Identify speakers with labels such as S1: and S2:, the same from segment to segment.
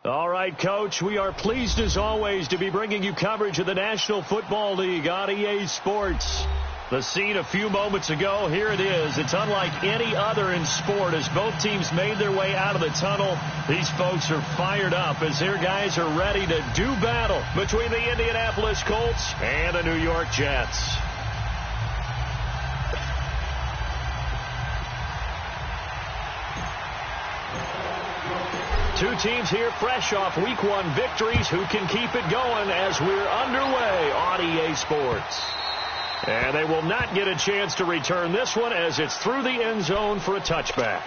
S1: All right, Coach, we are pleased as always to be bringing you coverage of the National Football League on EA Sports. The scene a few moments ago, here it is. It's unlike any other in sport as both teams made their way out of the tunnel. These folks are fired up as their guys are ready to do battle between the Indianapolis Colts and the New York Jets. Two teams here fresh off Week 1 victories who can keep it going as we're underway on EA Sports. And they will not get a chance to return this one as it's through the end zone for a touchback.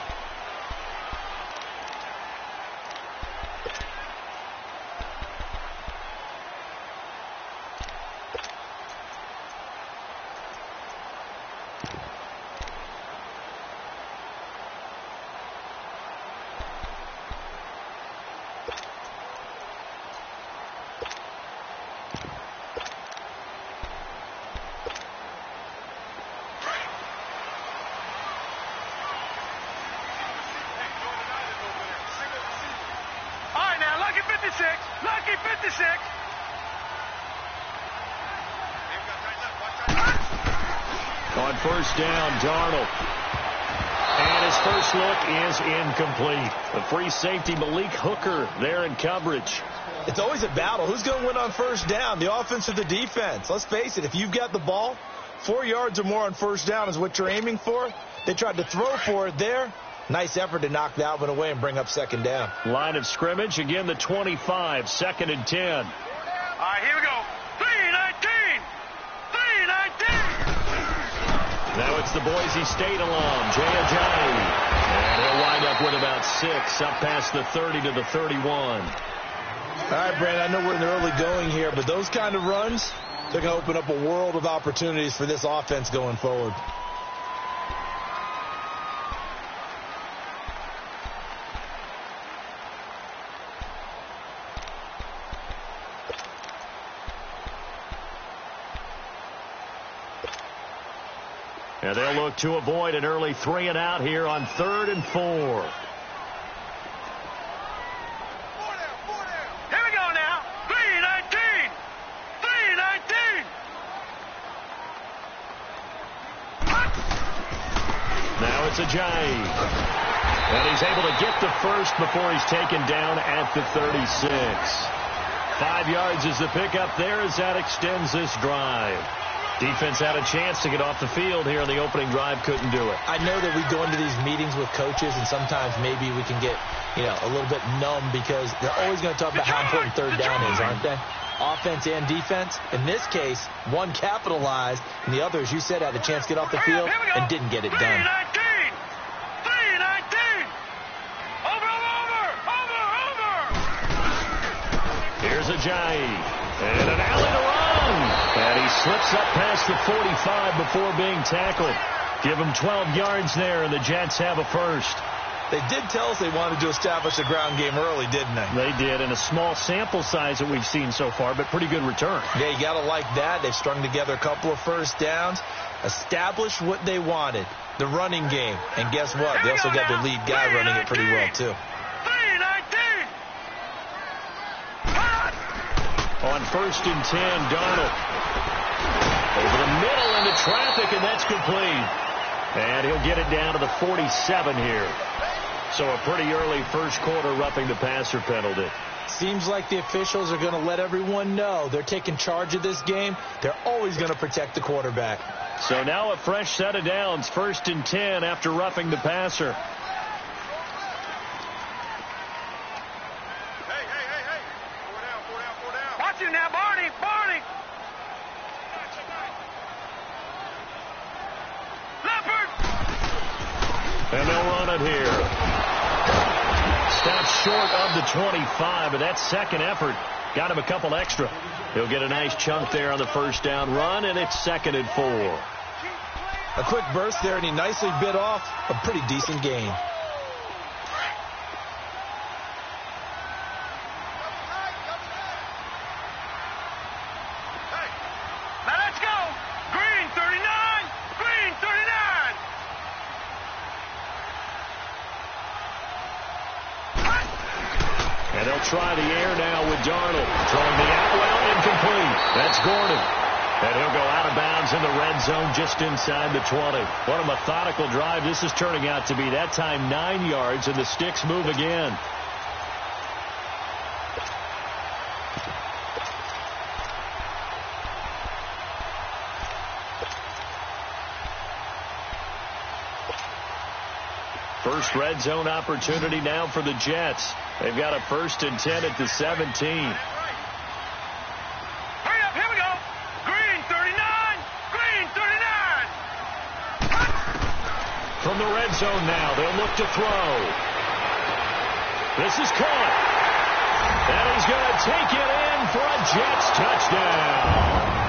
S2: Lucky 56.
S1: On first down, Darnold. And his first look is incomplete. The free safety, Malik Hooker, there in coverage.
S3: It's always a battle. Who's going to win on first down, the offense or the defense? Let's face it, if you've got the ball, 4 yards or more on first down is what you're aiming for. They tried to throw for it there. Nice effort to knock that one away and bring up second down.
S1: Line of scrimmage, again the 25, 2nd and 10.
S2: All right, here we go. 3-19. 3-19.
S1: Now it's the Boise State alum, Jay Ajayi. And he'll wind up with about 6, up past the 30 to the 31.
S3: All right, Brandon, I know we're in the early going here, but those kind of runs, they're going to open up a world of opportunities for this offense going forward.
S1: And they'll look to avoid an early 3 and out here on 3rd and 4.
S2: Here we go now. 3-19. 3-19.
S1: Now it's Ajayi. And he's able to get the first before he's taken down at the 36. 5 yards is the pickup there as that extends this drive. Defense had a chance to get off the field here on the opening drive, couldn't do it.
S3: I know that we go into these meetings with coaches, and sometimes maybe we can get, a little bit numb because they're always going to talk about how important third down is, aren't they? Offense and defense. In this case, one capitalized, and the other, as you said, had a chance to get off the field and didn't get it done.
S2: 3-19. Over.
S1: Here's Ajayi. And an alley to run. And he slips up past the 45 before being tackled. Give him 12 yards there, and the Jets have a first.
S3: They did tell us they wanted to establish a ground game early, didn't they?
S1: They did, in a small sample size that we've seen so far, but pretty good return.
S3: Yeah, you got to like that. They've strung together a couple of first downs, established what they wanted, the running game. And guess what? They also got their lead guy running it pretty well, too.
S1: On 1st and 10, Darnold. Over the middle into traffic, and that's complete. And he'll get it down to the 47 here. So a pretty early first quarter roughing the passer penalty.
S3: Seems like the officials are going to let everyone know they're taking charge of this game. They're always going to protect the quarterback.
S1: So now a fresh set of downs, 1st and 10 after roughing the passer.
S2: Watch him now, Barney. Leopard.
S1: And they'll run it here. Stops short of the 25, but that second effort got him a couple extra. He'll get a nice chunk there on the first down run, and it's 2nd and 4.
S3: A quick burst there, and he nicely bit off a pretty decent gain.
S1: And they'll try the air now with Darnold. Throwing the out well, incomplete. That's Gordon. And he'll go out of bounds in the red zone just inside the 20. What a methodical drive this is turning out to be. That time 9 yards, and the sticks move again. First red zone opportunity now for the Jets. They've got a 1st and 10 at the 17.
S2: Hurry up, here we go. Green 39, green 39.
S1: From the red zone now, they'll look to throw. This is caught. And he's going to take it in for a Jets touchdown.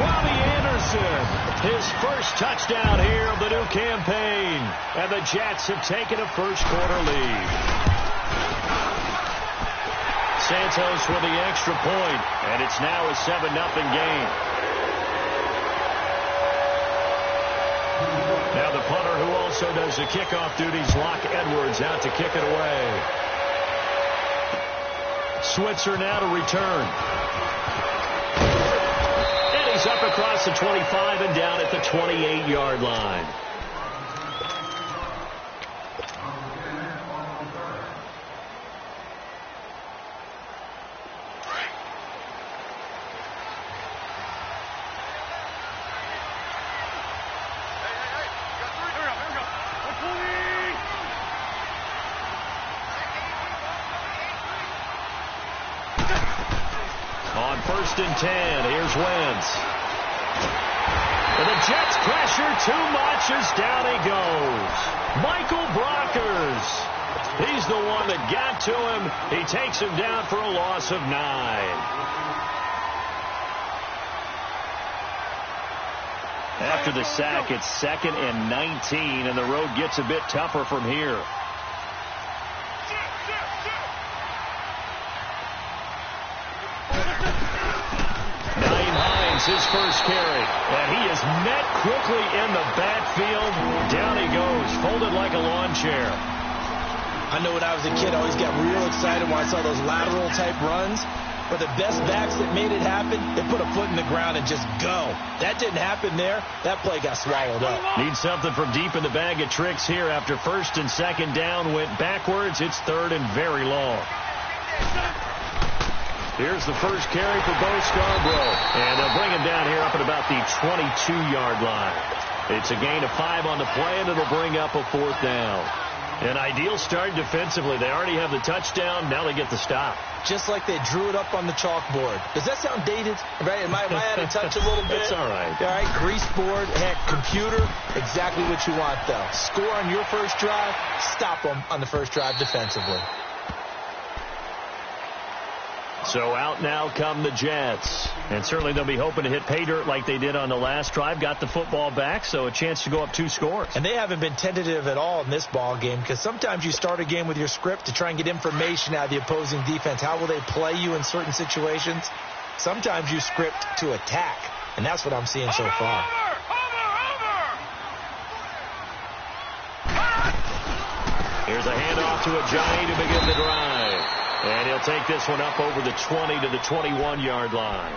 S1: Robbie Anderson, his first touchdown here of the new campaign. And the Jets have taken a first-quarter lead. Santos with the extra point, and it's now a 7-0 game. Now the punter, who also does the kickoff duties, Locke Edwards, out to kick it away. Switzer now to return. And he's up across the 25 and down at the 28-yard line. On 1st and 10, here's Wentz. And the Jets pressure too much as down he goes. Michael Brockers. He's the one that got to him. He takes him down for a loss of 9. After the sack, it's 2nd and 19, and the road gets a bit tougher from here. His first carry, and he is met quickly in the backfield. Down he goes, folded like a lawn chair.
S3: I know when I was a kid, I always got real excited when I saw those lateral type runs. But the best backs that made it happen, they put a foot in the ground and just go. That didn't happen there. That play got swallowed up.
S1: Need something from deep in the bag of tricks here. After 1st and 2nd down, went backwards. It's 3rd and very long. Here's the first carry for Bo Scarborough. And they'll bring him down here up at about the 22-yard line. It's a gain of 5 on the play, and it'll bring up a 4th down. An ideal start defensively. They already have the touchdown. Now they get the stop.
S3: Just like they drew it up on the chalkboard. Does that sound dated? Right? Am I out of touch a little bit?
S1: It's all right.
S3: All right, grease board, heck, computer, exactly what you want, though. Score on your first drive, stop them on the first drive defensively.
S1: So out now come the Jets. And certainly they'll be hoping to hit pay dirt like they did on the last drive. Got the football back, so a chance to go up 2 scores.
S3: And they haven't been tentative at all in this ball game, because sometimes you start a game with your script to try and get information out of the opposing defense. How will they play you in certain situations? Sometimes you script to attack, and that's what I'm seeing so far.
S1: Here's a handoff to Ajayi to begin the drive. And he'll take this one up over the 20 to the 21-yard line.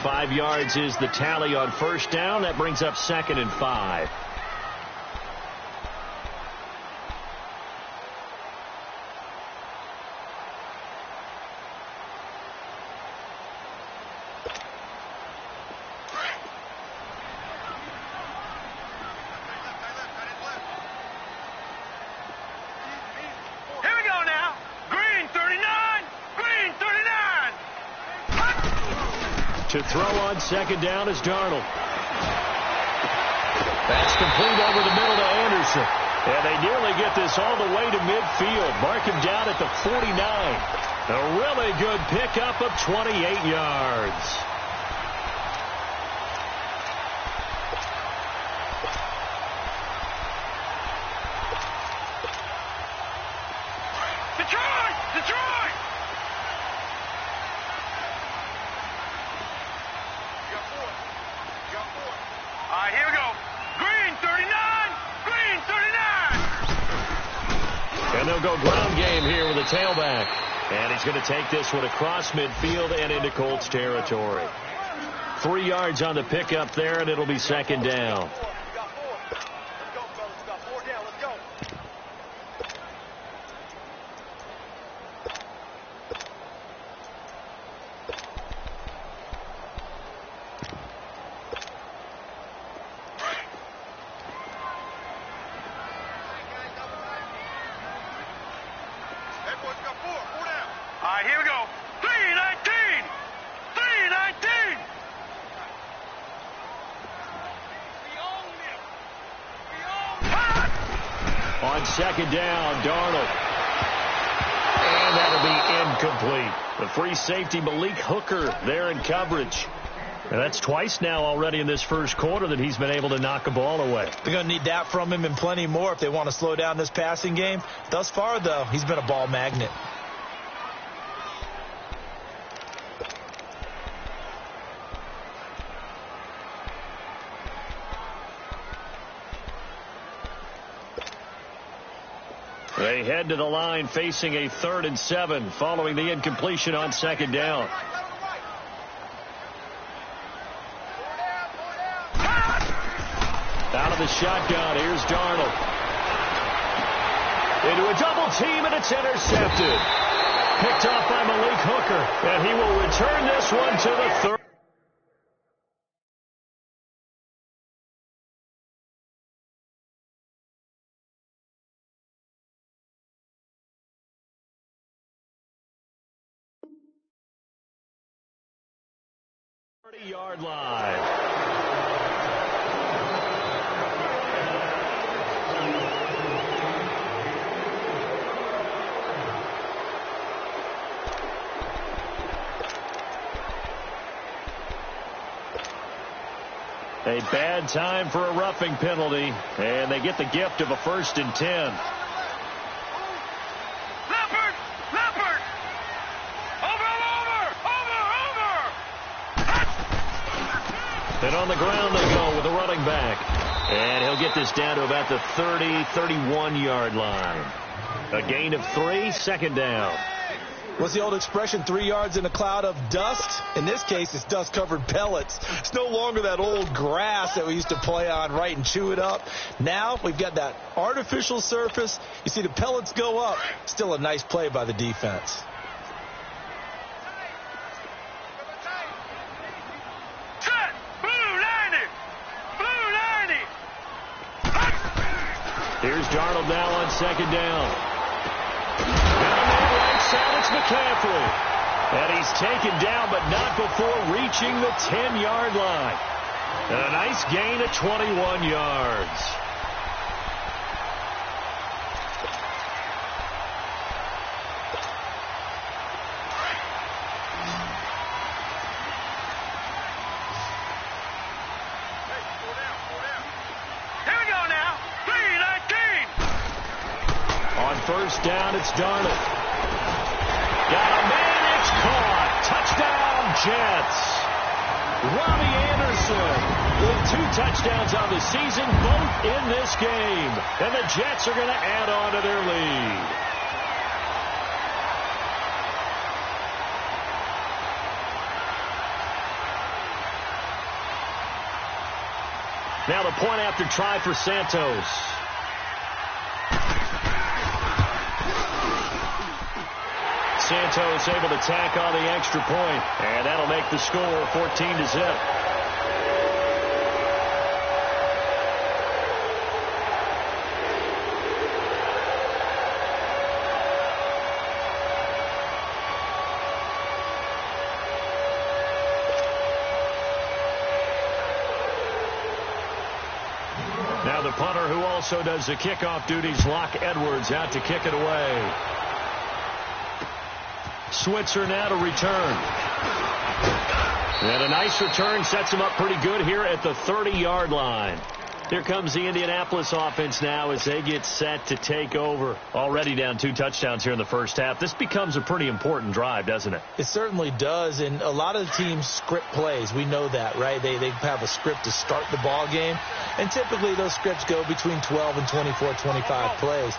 S1: 5 yards is the tally on first down. That brings up 2nd and 5. To throw on 2nd down is Darnold. That's complete over the middle to Anderson. And they nearly get this all the way to midfield. Mark him down at the 49. A really good pickup of 28 yards.
S2: Detroit! Detroit! All right, here we go. Green 39, green 39.
S1: And they'll go ground game here with a tailback. And he's going to take this one across midfield and into Colts territory. 3 yards on the pickup there, and it'll be second down.
S2: All right, here we go. 319! 319!
S1: On second down, Darnold. And that'll be incomplete. The free safety, Malik Hooker, there in coverage. And that's twice now already in this first quarter that he's been able to knock a ball away.
S3: They're going to need that from him and plenty more if they want to slow down this passing game. Thus far, though, he's been a ball magnet.
S1: They head to the line facing a 3rd and 7 following the incompletion on second down. Out of the shotgun, here's Darnold. Into a double team, and it's intercepted. Picked off by Malik Hooker, and he will return this one to the 3rd. Yard line. A bad time for a roughing penalty, and they get the gift of a 1st and 10. And on the ground they go with a running back. And he'll get this down to about the 30-31-yard line. A gain of 3, second down.
S3: What's the old expression, 3 yards in a cloud of dust? In this case, it's dust-covered pellets. It's no longer that old grass that we used to play on, right, and chew it up. Now we've got that artificial surface. You see the pellets go up. Still a nice play by the defense.
S1: Here's Darnold now on second down. Down there right side, it's McCaffrey. And he's taken down, but not before reaching the 10-yard line. And a nice gain of 21 yards. First down, it's Darnold. Got a man, it's caught. Touchdown, Jets. Robbie Anderson with 2 touchdowns on the season, both in this game. And the Jets are going to add on to their lead. Now the point after try for Santos. Santos able to tack on the extra point, and that'll make the score 14-0. Now the punter, who also does the kickoff duties, Locke Edwards, out to kick it away. Switzer now to return. And a nice return sets him up pretty good here at the 30-yard line. Here comes the Indianapolis offense now as they get set to take over. Already down 2 touchdowns here in the first half. This becomes a pretty important drive, doesn't it?
S3: It certainly does, and a lot of the teams script plays. We know that, right? They have a script to start the ball game, and typically those scripts go between 12 and 24, 25 plays.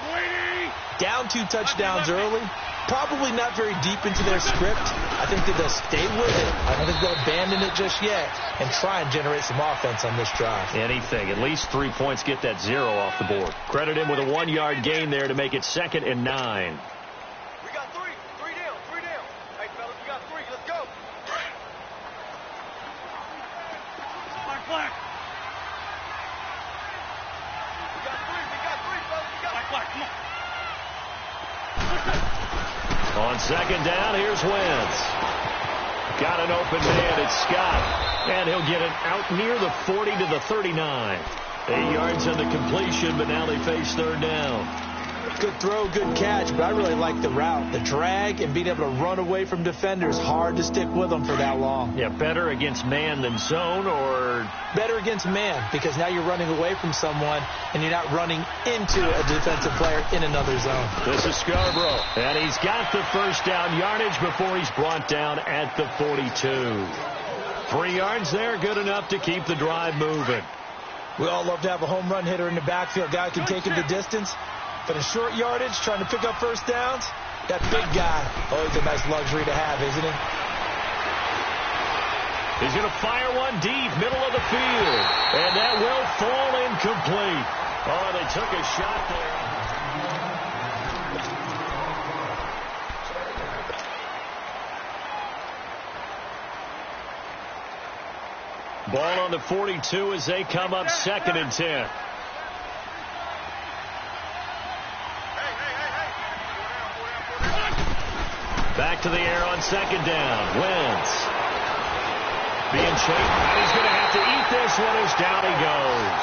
S3: Down 2 touchdowns early, probably not very deep into their script. I think that they'll stay with it. I don't think they'll abandon it just yet and try and generate some offense on this drive.
S1: Anything. At least 3 points, get that 0 off the board. Credit him with a 1-yard gain there to make it 2nd and 9.
S2: We got 3. 3 down. 3 down. Hey, fellas, we got 3. Let's go. Flag, flag. We got 3. We got 3, fellas. We got flag, come on.
S1: On 2nd down, here's Wentz. Got an open man, it's Scott. And he'll get it out near the 40 to the 39. 8 yards on the completion, but now they face 3rd down.
S3: Good throw, good catch, but I really like the route. The drag and being able to run away from defenders, hard to stick with them for that long.
S1: Yeah, better against man than zone, or?
S3: Better against man, because now you're running away from someone and you're not running into a defensive player in another zone.
S1: This is Scarborough, and he's got the 1st down yardage before he's brought down at the 42. 3 yards there, good enough to keep the drive moving.
S3: We all love to have a home run hitter in the backfield. Guy can take it the distance. But in short yardage, trying to pick up 1st downs, that big guy, always a nice luxury to have, isn't he?
S1: He's going to fire one deep, middle of the field. And that will fall incomplete. Oh, they took a shot there. Ball on the 42 as they come up 2nd and 10. Back to the air on 2nd down. Wentz being chased, and he's going to have to eat this one as down he goes.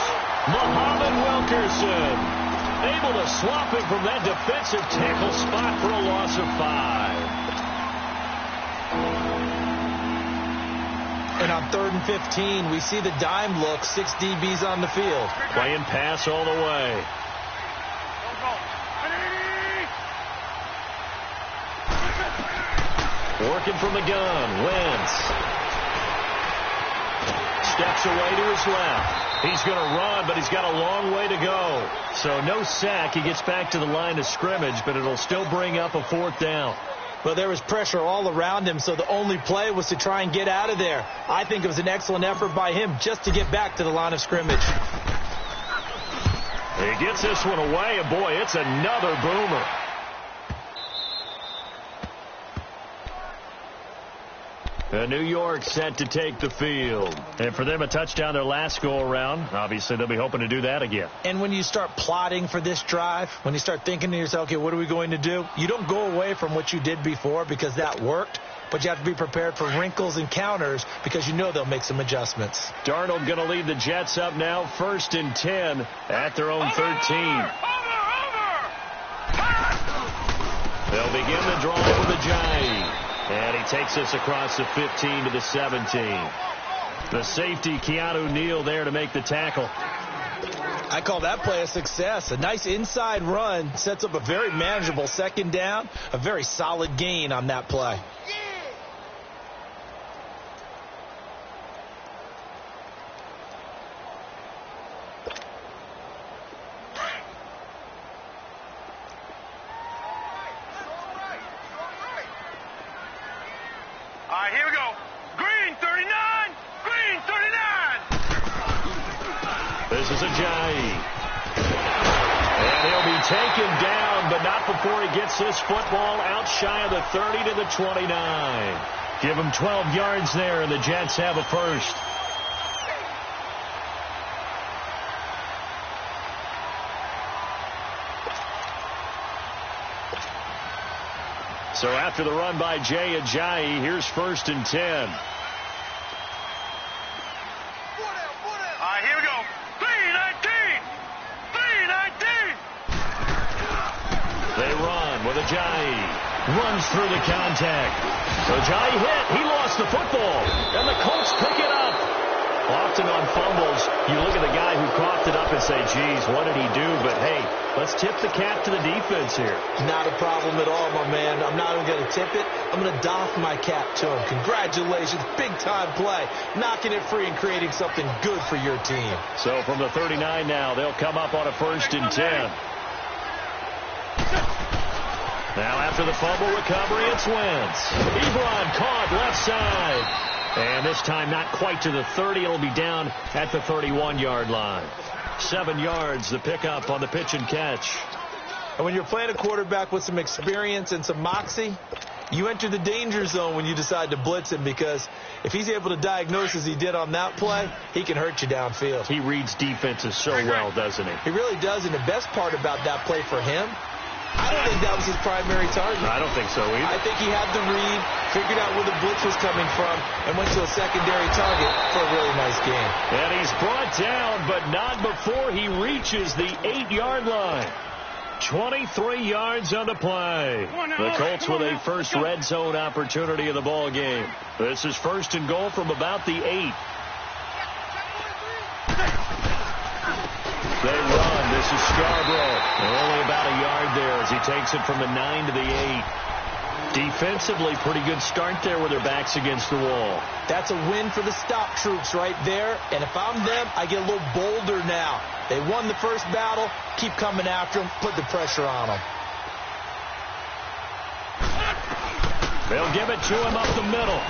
S1: Muhammad Wilkerson able to swap him from that defensive tackle spot for a loss of 5.
S3: And on 3rd and 15, we see the dime look, 6 DBs on the field.
S1: Playing pass all the way. Working from the gun. Wentz steps away to his left. He's going to run, but he's got a long way to go. So no sack. He gets back to the line of scrimmage, but it'll still bring up a 4th down.
S3: Well, there was pressure all around him, so the only play was to try and get out of there. I think it was an excellent effort by him just to get back to the line of scrimmage.
S1: He gets this one away, and boy, it's another boomer. New York set to take the field. And for them, a touchdown their last go-around. Obviously, they'll be hoping to do that again.
S3: And when you start plotting for this drive, when you start thinking to yourself, okay, what are we going to do? You don't go away from what you did before because that worked. But you have to be prepared for wrinkles and counters because you know they'll make some adjustments.
S1: Darnold going to lead the Jets up now, 1st and 10 at their own 13. They'll begin the drive with Ajayi. And he takes this across the 15 to the 17. The safety, Keanu Neal, there to make the tackle.
S3: I call that play a success. A nice inside run sets up a very manageable 2nd down. A very solid gain on that play.
S2: Here we go. Green 39. Green 39.
S1: This is Ajayi. And he'll be taken down, but not before he gets this football out shy of the 30 to the 29. Give him 12 yards there, and the Jets have a 1st. So after the run by Jay Ajayi, here's 1st and 10.
S2: Here we go. 319. 319.
S1: They run with Ajayi. Runs through the contact. Ajayi hit. He lost the football. And the Colts pick it up. Often on fumbles, you look at the guy who coughed it up and say, geez, what did he do? But, hey, let's tip the cap to the defense here.
S3: Not a problem at all, my man. I'm not even going to tip it. I'm going to doff my cap to him. Congratulations. Big-time play. Knocking it free and creating something good for your team.
S1: So from the 39 now, they'll come up on a 1st and 10. Now after the fumble recovery, it's Wentz. Ebron caught left side. And this time not quite to the 30. It'll be down at the 31-yard line. 7 yards, the pickup on the pitch and catch.
S3: And when you're playing a quarterback with some experience and some moxie, you enter the danger zone when you decide to blitz him, because if he's able to diagnose as he did on that play, he can hurt you downfield.
S1: He reads defenses so well, doesn't he?
S3: He really does, and the best part about that play for him, I don't think that was his primary target.
S1: I don't think so either.
S3: I think he had the read, figured out where the blitz was coming from, and went to a secondary target for a really nice game.
S1: And he's brought down, but not before he reaches the 8-yard line. 23 yards on the play. The Colts with a first red zone opportunity of the ball game. This is 1st and goal from about the 8. They run. This is Scarborough. Only about a yard there as he takes it from the 9 to the 8. Defensively, pretty good start there with their backs against the wall.
S3: That's a win for the stop troops right there. And if I'm them, I get a little bolder now. They won the first battle. Keep coming after them. Put the pressure on them.
S1: They'll give it to him up the middle.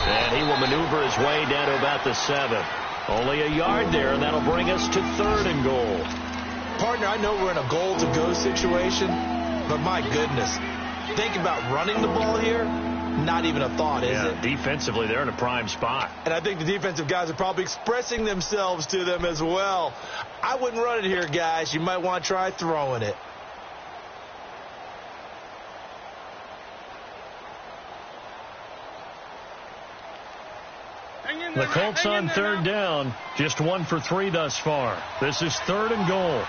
S1: And he will maneuver his way down to about the 7. Only a yard there, and that'll bring us to 3rd and goal.
S3: Partner, I know we're in a goal-to-go situation, but my goodness. Think about running the ball here. Not even a thought, is it?
S1: Defensively, they're in a prime spot.
S3: And I think the defensive guys are probably expressing themselves to them as well. I wouldn't run it here, guys. You might want to try throwing it.
S1: The Colts on 3rd down. Just 1 for 3 thus far. This is 3rd and goal.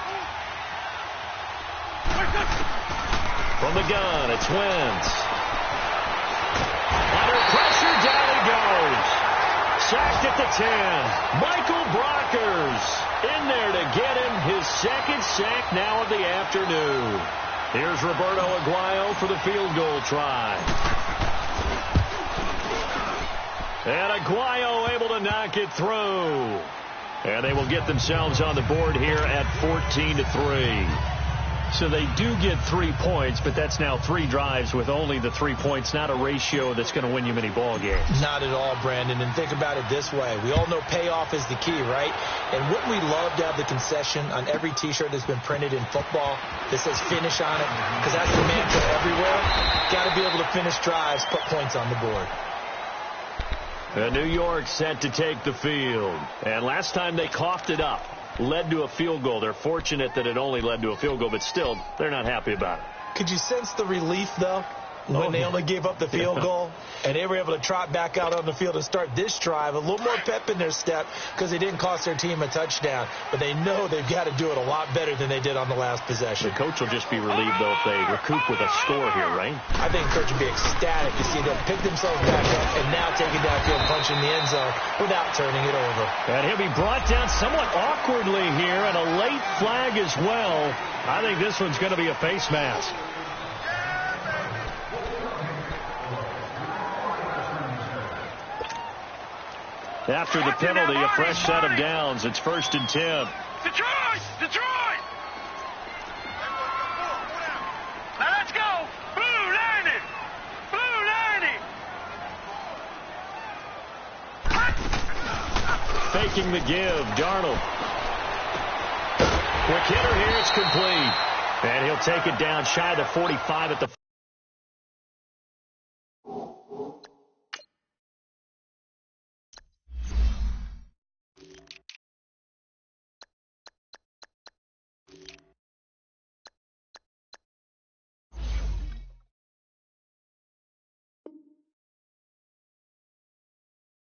S1: From the gun, it's Wentz. Under pressure, down he goes. Sacked at the 10. Michael Brockers in there to get him his 2nd sack now of the afternoon. Here's Roberto Aguayo for the field goal try. And Aguayo able to knock it through. And they will get themselves on the board here at 14-3. So they do get 3 points, but that's now 3 drives with only the 3 points, not a ratio that's going to win you many ball games.
S3: Not at all, Brandon. And think about it this way. We all know payoff is the key, right? And wouldn't we love to have the concession on every T-shirt that's been printed in football that says finish on it? Because that's the mantra everywhere. Got to be able to finish drives, put points on the board.
S1: New York set to take the field. And last time they coughed it up, led to a field goal. They're fortunate that it only led to a field goal, but still, they're not happy about it.
S3: Could you sense the relief, though, when they only gave up the field goal? And they were able to trot back out on the field and start this drive. A little more pep in their step because they didn't cost their team a touchdown. But they know they've got to do it a lot better than they did on the last possession.
S1: The coach will just be relieved, though, if they recoup with a score here, right?
S3: I think the coach would be ecstatic to see them pick themselves back up and now take it downfield, punch in the end zone without turning it over.
S1: And he'll be brought down somewhat awkwardly here, and a late flag as well. I think this one's going to be a face mask. After the penalty, a fresh set of downs. It's 1st and 10.
S2: Detroit! Detroit! Now let's go! Blue 90! Blue 90!
S1: Faking the give, Darnold. Quick hitter here, it's complete. And he'll take it down shy of the 45 at the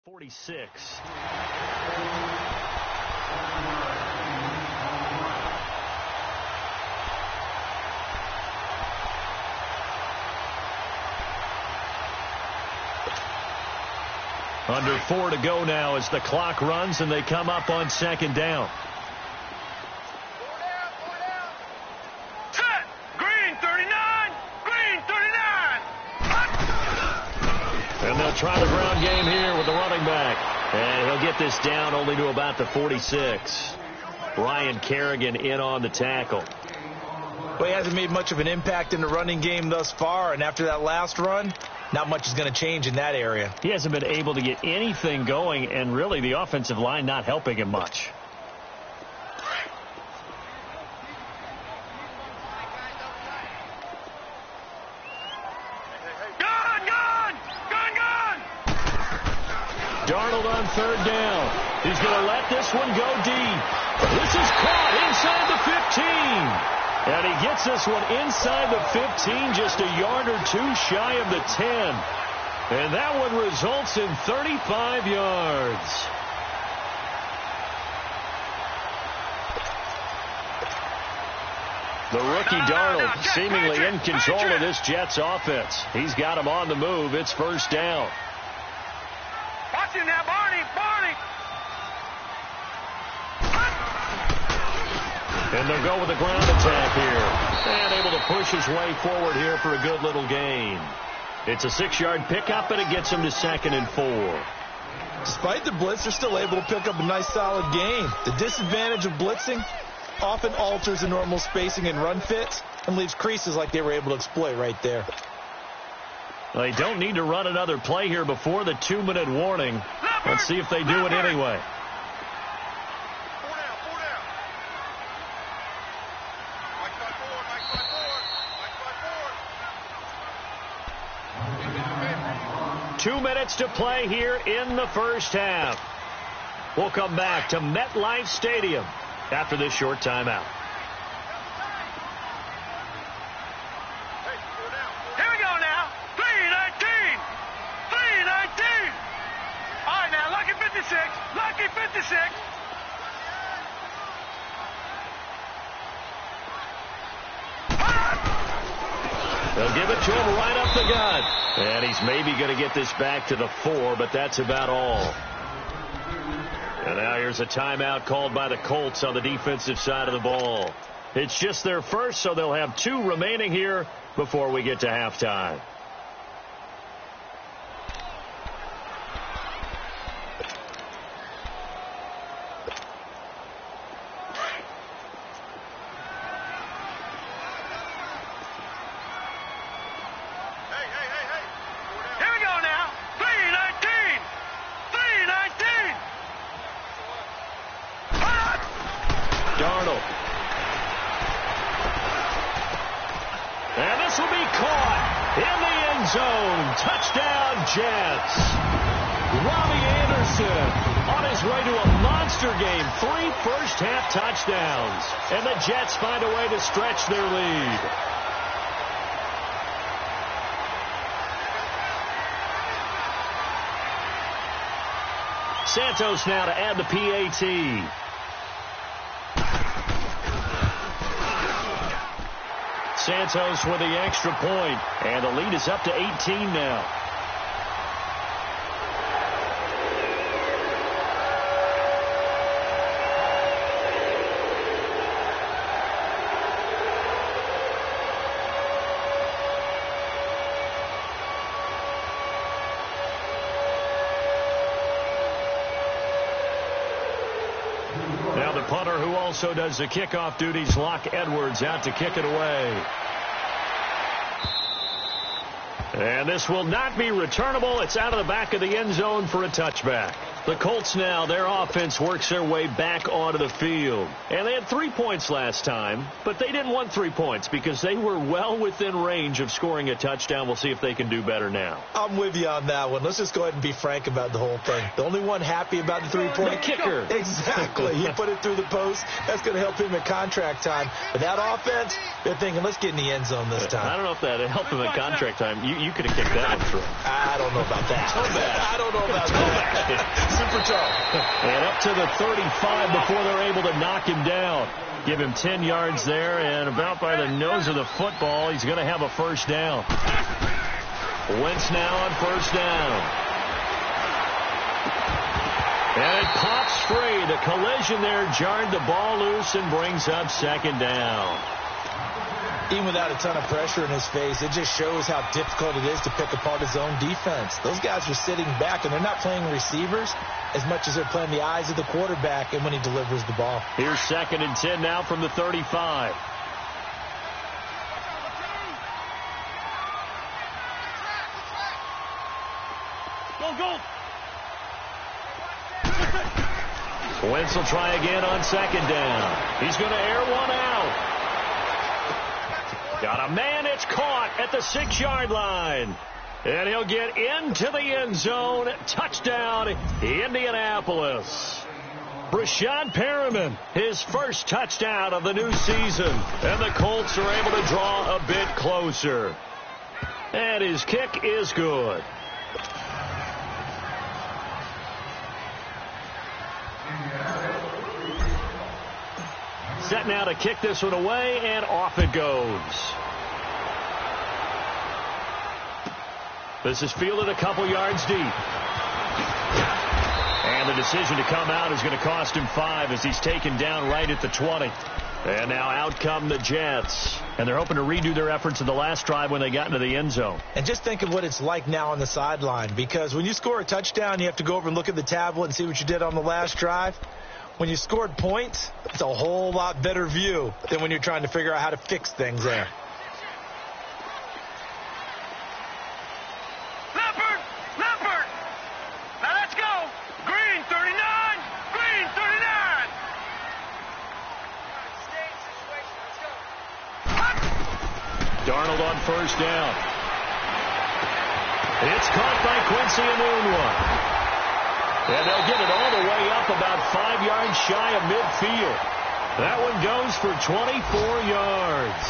S1: 46. Under 4 to go now as the clock runs and they come up on 2nd down.
S2: Set! Green 39! Green 39!
S1: And they'll try the ground game here with the running back. And he'll get this down only to about the 46. Ryan Kerrigan in on the tackle.
S3: Well, he hasn't made much of an impact in the running game thus far, and after that last run, not much is going to change in that area.
S1: He hasn't been able to get anything going, and really the offensive line not helping him much. Darnold on third down. He's going to let this one go deep. This is caught inside the 15. And he gets this one inside the 15, just a yard or two shy of the 10. And that one results in 35 yards. The rookie Darnold seemingly in control of this Jets offense. He's got him on the move. It's first down.
S2: Watch him now, Barney.
S1: And they'll go with a ground attack here. And able to push his way forward here for a good little gain. It's a 6-yard pickup, and it gets him to 2nd and 4.
S3: Despite the blitz, they're still able to pick up a nice solid gain. The disadvantage of blitzing often alters the normal spacing and run fits and leaves creases like they were able to exploit right there.
S1: Well, they don't need to run another play here before the 2-minute warning. Let's see if they do it anyway.
S2: Four down.
S1: 2 minutes to play here in the first half. We'll come back to MetLife Stadium after this short timeout.
S2: Here we go now. 3:19. All right, now, lucky 56.
S1: They'll give it to him right up the gut. And he's maybe going to get this back to the 4, but that's about all. And now here's a timeout called by the Colts on the defensive side of the ball. It's just their first, so they'll have 2 remaining here before we get to halftime. Touchdowns, and the Jets find a way to stretch their lead. Santos now to add the PAT. Santos with the extra point, and the lead is up to 18 now. Also does the kickoff duties. Locke Edwards out to kick it away. And this will not be returnable. It's out of the back of the end zone for a touchback. The Colts now, their offense works their way back onto the field. And they had 3 points last time, but they didn't want 3 points because they were well within range of scoring a touchdown. We'll see if they can do better now.
S3: I'm with you on that one. Let's just go ahead and be frank about the whole thing. The only one happy about the 3-point
S1: the kicker.
S3: Exactly. He put it through the post. That's going to help him at contract time. But that offense, they're thinking, let's get in the end zone this time.
S1: I don't know if that helped him at contract time. You could have kicked that one through.
S3: I don't know about that. I don't know about that. Super tough.
S1: And up to the 35 before they're able to knock him down. Give him 10 yards there, and about by the nose of the football, he's going to have a first down. Wentz now on first down. And it pops free. The collision there jarred the ball loose and brings up second down.
S3: Even without a ton of pressure in his face, it just shows how difficult it is to pick apart his own defense. Those guys are sitting back, and they're not playing receivers as much as they're playing the eyes of the quarterback and when he delivers the ball.
S1: Here's 2nd and 10 now from the 35. Wentz will try again on second down. He's going to air one out. Got a man. It's caught at the 6-yard line. And he'll get into the end zone. Touchdown, Indianapolis. Brashad Perriman, his first touchdown of the new season. And the Colts are able to draw a bit closer. And his kick is good. Set now to kick this one away, and off it goes. This is fielded a couple yards deep. And the decision to come out is going to cost him 5 as he's taken down right at the 20. And now out come the Jets. And they're hoping to redo their efforts in the last drive when they got into the end zone.
S3: And just think of what it's like now on the sideline, because when you score a touchdown, you have to go over and look at the tablet and see what you did on the last drive. When you scored points, it's a whole lot better view than when you're trying to figure out how to fix things there.
S2: Leopard! Now let's go! Green 39! Green 39!
S1: Darnold on first down. It's caught by Quincy Enunwa. And they'll get it all the way up about 5 yards shy of midfield. That one goes for 24 yards.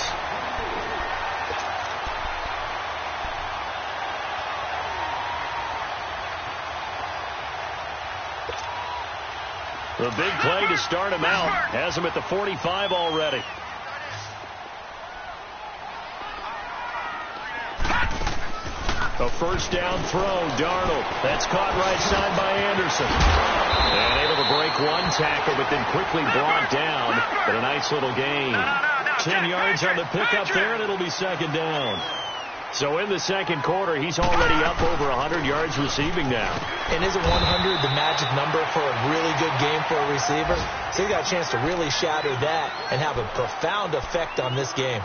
S1: The big play to start him out has him at the 45 already. A first down throw, Darnold. That's caught right side by Anderson. And able to break one tackle, but then quickly brought down. But a nice little gain. 10 yards on the pickup there, and it'll be second down. So in the second quarter, he's already up over 100 yards receiving now.
S3: And isn't 100 the magic number for a really good game for a receiver? So he got a chance to really shatter that and have a profound effect on this game.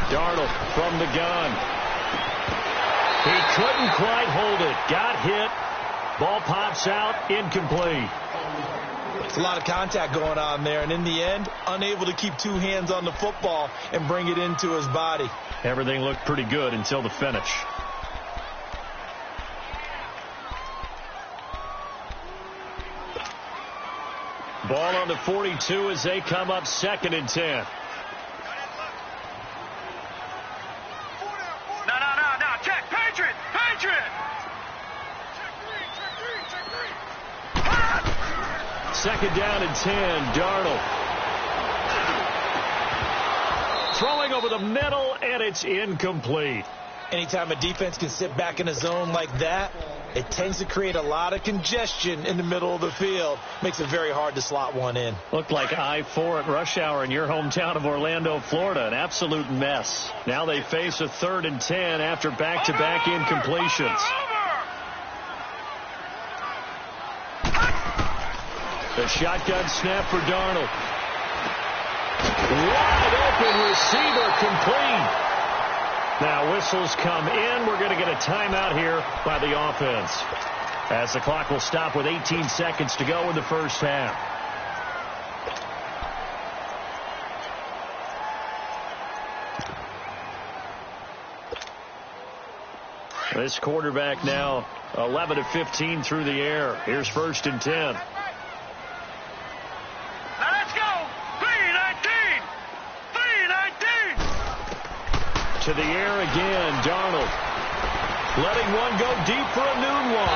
S1: Darnold from the gun. He couldn't quite hold it. Got hit. Ball pops out. Incomplete.
S3: It's a lot of contact going on there, and in the end, unable to keep two hands on the football and bring it into his body.
S1: Everything looked pretty good until the finish. Ball on the 42 as they come up 2nd and 10.
S2: No. Check. Patriot.
S1: Second down and 10. Darnold. Throwing over the middle, and it's incomplete.
S3: Anytime a defense can sit back in a zone like that, it tends to create a lot of congestion in the middle of the field. Makes it very hard to slot one in.
S1: Looked like I-4 at rush hour in your hometown of Orlando, Florida. An absolute mess. Now they face a 3rd and 10 after back-to-back incompletions. The shotgun snap for Darnold. Wide open receiver, complete. Now whistles come in. We're going to get a timeout here by the offense, as the clock will stop with 18 seconds to go in the first half. This quarterback now 11 of 15 through the air. Here's 1st and 10. To the air again, Darnold. Letting one go deep for Enunwa.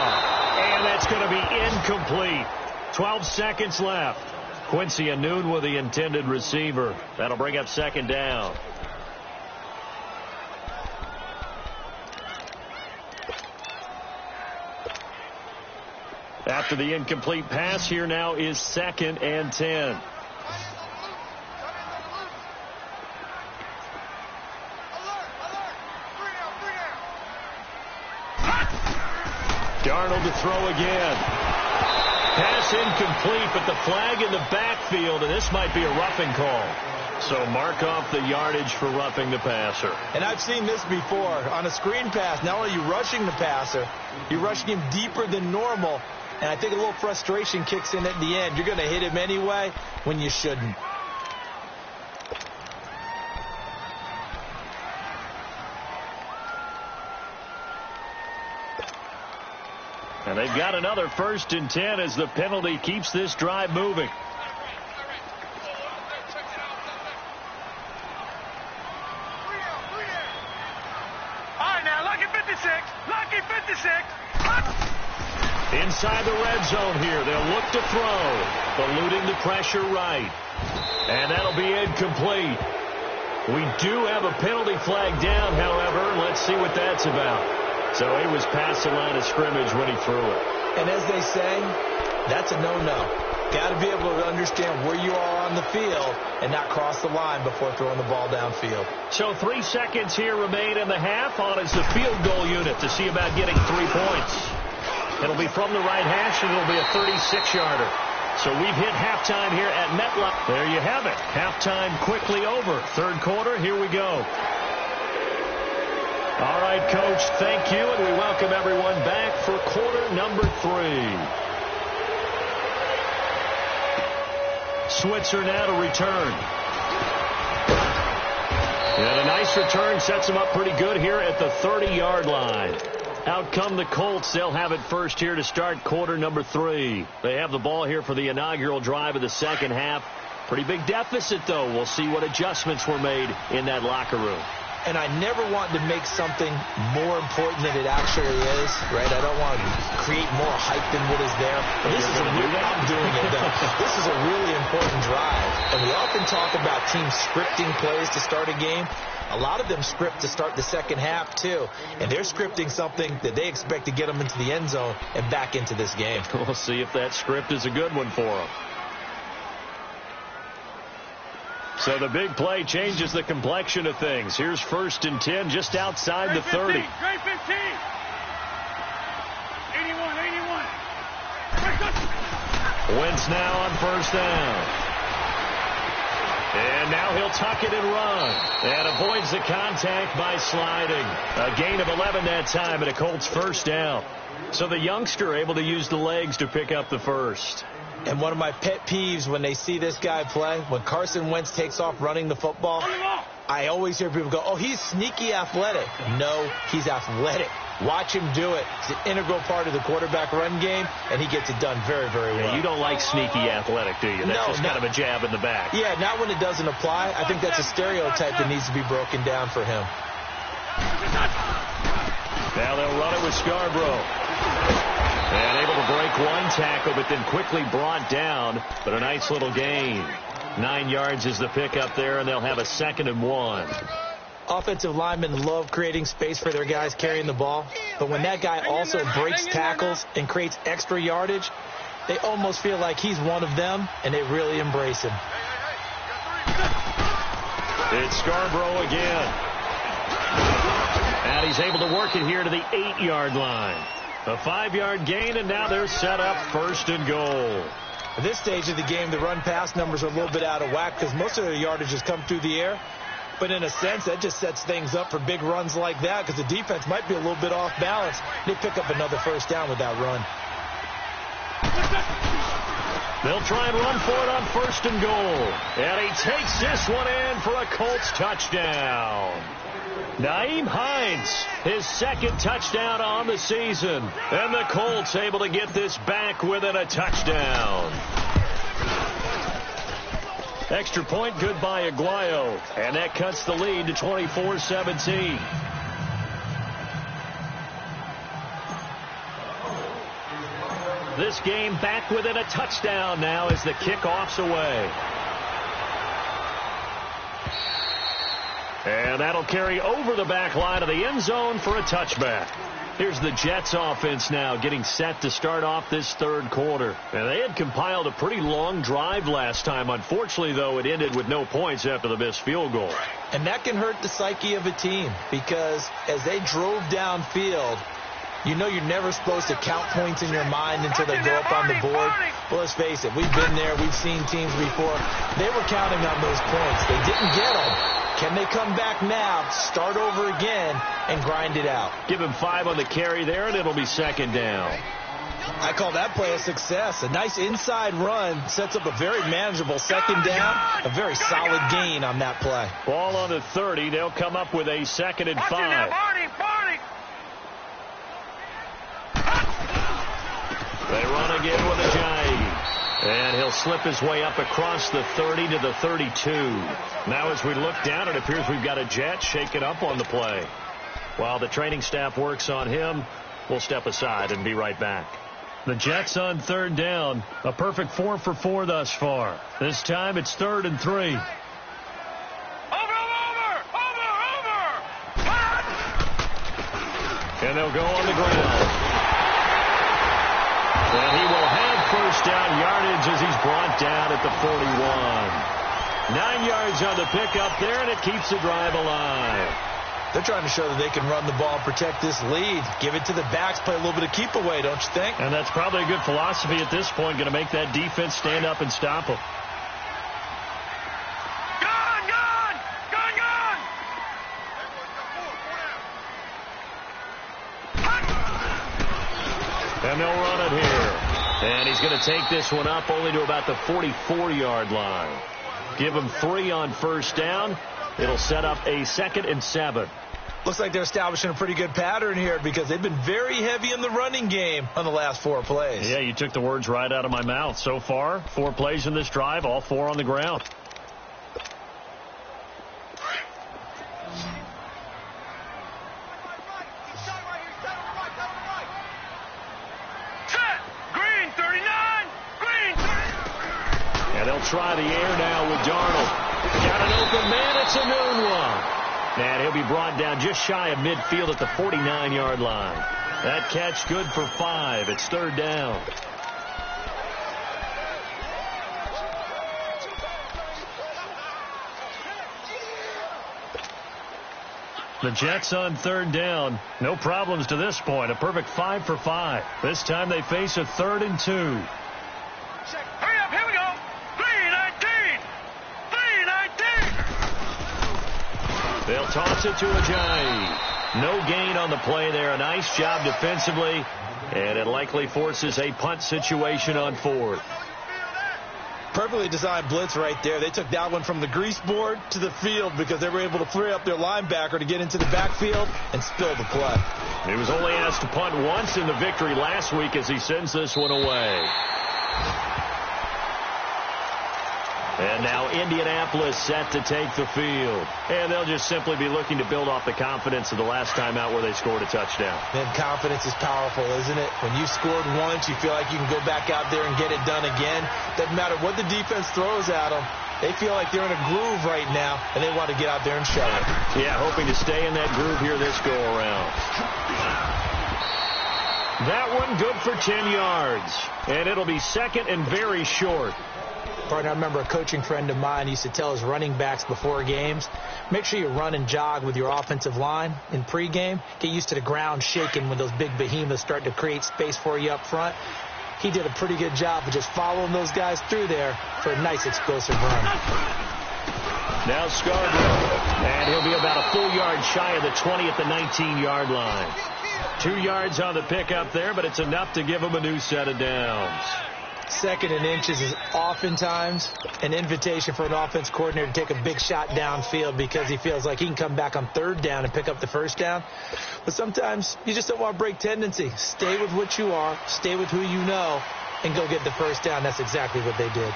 S1: And that's going to be incomplete. 12 seconds left. Quincy Enunwa, the intended receiver. That'll bring up 2nd down. After the incomplete pass, here now is 2nd and 10. Darnold to throw again. Pass incomplete, but the flag in the backfield, and this might be a roughing call. So mark off the yardage for roughing the passer.
S3: And I've seen this before. On a screen pass, not only are you rushing the passer, you're rushing him deeper than normal. And I think a little frustration kicks in at the end. You're going to hit him anyway when you shouldn't.
S1: And they've got another 1st and 10 as the penalty keeps this drive moving.
S2: All right, now, lucky 56. Lucky 56.
S1: Inside the red zone here. They'll look to throw. Eluding the pressure right. And that'll be incomplete. We do have a penalty flag down, however. Let's see what that's about. So he was past the line of scrimmage when he threw it.
S3: And as they say, that's a no-no. Got to be able to understand where you are on the field and not cross the line before throwing the ball downfield.
S1: So 3 seconds here remain in the half. On is the field goal unit to see about getting 3 points. It'll be from the right hash, and it'll be a 36-yarder. So we've hit halftime here at MetLife. There you have it. Halftime quickly over. 3rd quarter, here we go. All right, Coach, thank you, and we welcome everyone back for quarter number 3. Switzer now to return. And a nice return sets them up pretty good here at the 30-yard line. Out come the Colts. They'll have it first here to start quarter number 3. They have the ball here for the inaugural drive of the second half. Pretty big deficit, though. We'll see what adjustments were made in that locker room.
S3: And I never want to make something more important than it actually is, right? I don't want to create more hype than what is there. But this is a really, I'm doing it though. This is a really important drive. And we often talk about teams scripting plays to start a game. A lot of them script to start the second half, too. And they're scripting something that they expect to get them into the end zone and back into this game.
S1: We'll see if that script is a good one for them. So the big play changes the complexion of things. Here's 1st and 10 just outside the 30.
S2: Great 15. 81.
S1: Wentz now on 1st down. And now he'll tuck it and run. And avoids the contact by sliding. A gain of 11 that time and a Colts 1st down. So the youngster able to use the legs to pick up the 1st.
S3: And one of my pet peeves when they see this guy play, when Carson Wentz takes off running the football, I always hear people go, oh, he's sneaky athletic. No, he's athletic. Watch him do it. It's an integral part of the quarterback run game, and he gets it done very, very well.
S1: You don't like sneaky athletic, do you? That's just kind of a jab in the back.
S3: Yeah, not when it doesn't apply. I think that's a stereotype that needs to be broken down for him.
S1: Now they'll run it with Scarborough. And able to break one tackle, but then quickly brought down. But a nice little gain. 9 yards is the pickup there, and they'll have a 2nd and 1.
S3: Offensive linemen love creating space for their guys carrying the ball. But when that guy also breaks tackles and creates extra yardage, they almost feel like he's one of them, and they really embrace him.
S1: It's Scarborough again. And he's able to work it here to the 8-yard line. A 5-yard gain, and now they're set up 1st and goal.
S3: At this stage of the game, the run-pass numbers are a little bit out of whack because most of their yardage has come through the air. But in a sense, that just sets things up for big runs like that because the defense might be a little bit off balance. They pick up another 1st down with that run.
S1: They'll try and run for it on 1st and goal. And he takes this one in for a Colts touchdown. Nyheim Hines, his 2nd touchdown on the season. And the Colts able to get this back within a touchdown. Extra point good by Aguayo. And that cuts the lead to 24-17. This game back within a touchdown now as the kickoff's away. And that'll carry over the back line of the end zone for a touchback. Here's the Jets offense now getting set to start off this 3rd quarter. And they had compiled a pretty long drive last time. Unfortunately, though, it ended with no points after the missed field goal.
S3: And that can hurt the psyche of a team because as they drove downfield, You know you're never supposed to count points in your mind until they go up on the board. Well, let's face it, we've been there. We've seen teams before. They were counting on those points. They didn't get them. Can they come back now, start over again, and grind it out?
S1: Give him 5 on the carry there, and it'll be second down.
S3: I call that play a success. A nice inside run sets up a very manageable second down. A very solid gain on that play.
S1: Ball on the 30. They'll come up with a second and 5. They run again with Ajayi. And he'll slip his way up across the 30 to the 32. Now as we look down, it appears we've got a Jet shaken up on the play. While the training staff works on him, we'll step aside and be right back. The Jets on third down. A perfect 4 for 4 thus far. This time it's 3rd and 3.
S2: Over!
S1: And they'll go on the ground. And he will have first down yardage as he's brought down at the 41. 9 yards on the pickup there, and it keeps the drive alive.
S3: They're trying to show that they can run the ball, protect this lead. Give it to the backs, play a little bit of keep away, don't you think?
S1: And that's probably a good philosophy at this point, going to make that defense stand up and stop them. And they'll run it here. And he's going to take this one up only to about the 44-yard line. Give him 3 on first down. It'll set up a 2nd and 7.
S3: Looks like they're establishing a pretty good pattern here because they've been very heavy in the running game on the last 4 plays.
S1: Yeah, you took the words right out of my mouth. So far, 4 plays in this drive, all 4 on the ground. And they'll try the air now with Darnold. Got an open man. It's a noon one. And he'll be brought down just shy of midfield at the 49-yard line. That catch good for 5. It's 3rd down. The Jets on 3rd down. No problems to this point. A perfect 5 for 5. This time they face a 3rd and 2.
S2: Hurry up, here we go. 3-19. 3-19.
S1: They'll toss it to Ajayi. No gain on the play there. A nice job defensively. And it likely forces a punt situation on 4th.
S3: Perfectly designed blitz right there. They took that one from the grease board to the field because they were able to free up their linebacker to get into the backfield and spill the play.
S1: He was only asked to punt once in the victory last week as he sends this one away. And now Indianapolis set to take the field. And they'll just simply be looking to build off the confidence of the last time out where they scored a touchdown.
S3: Man, confidence is powerful, isn't it? When you scored once, you feel like you can go back out there and get it done again. Doesn't matter what the defense throws at them. They feel like they're in a groove right now, and they want to get out there and show it.
S1: Yeah, hoping to stay in that groove here this go-around. That one good for 10 yards. And it'll be 2nd and very short.
S3: Partner, I remember a coaching friend of mine used to tell his running backs before games, make sure you run and jog with your offensive line in pregame. Get used to the ground shaking when those big behemoths start to create space for you up front. He did a pretty good job of just following those guys through there for a nice explosive run.
S1: Now Scarborough, and he'll be about a full yard shy of the 20 at the 19-yard line. 2 yards on the pickup there, but it's enough to give him a new set of downs.
S3: 2nd and inches is oftentimes an invitation for an offense coordinator to take a big shot downfield because he feels like he can come back on 3rd down and pick up the first down. But sometimes you just don't want to break tendency. Stay with what you are, stay with who you know, and go get the first down. That's exactly what they did.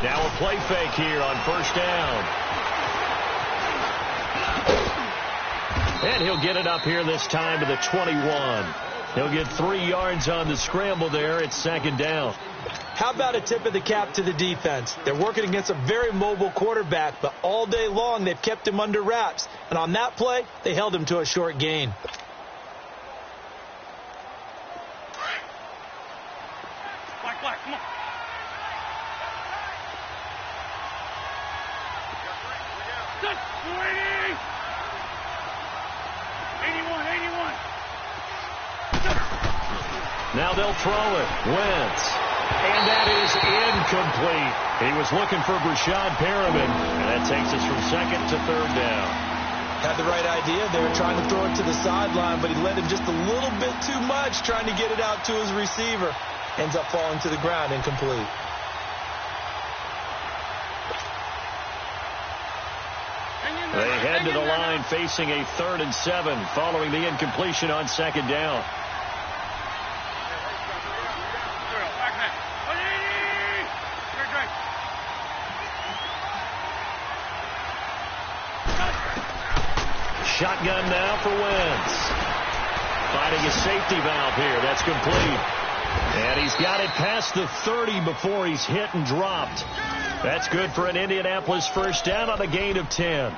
S1: Now a play fake here on first down. And he'll get it up here this time to the 21. He'll get 3 yards on the scramble there. It's 2nd down.
S3: How about a tip of the cap to the defense? They're working against a very mobile quarterback, but all day long they've kept him under wraps. And on that play, they held him to a short gain.
S2: Black, come on.
S1: Now they'll throw it. Wentz. And that is incomplete. He was looking for Brashad Perriman. And that takes us from second to third down.
S3: Had the right idea. They were trying to throw it to the sideline, but he led him just a little bit too much trying to get it out to his receiver. Ends up falling to the ground, incomplete.
S1: They head to the line facing a 3rd and 7 following the incompletion on second down. Shotgun now for Wentz. Finding a safety valve here. That's complete. And he's got it past the 30 before he's hit and dropped. That's good for an Indianapolis first down on a gain of 10.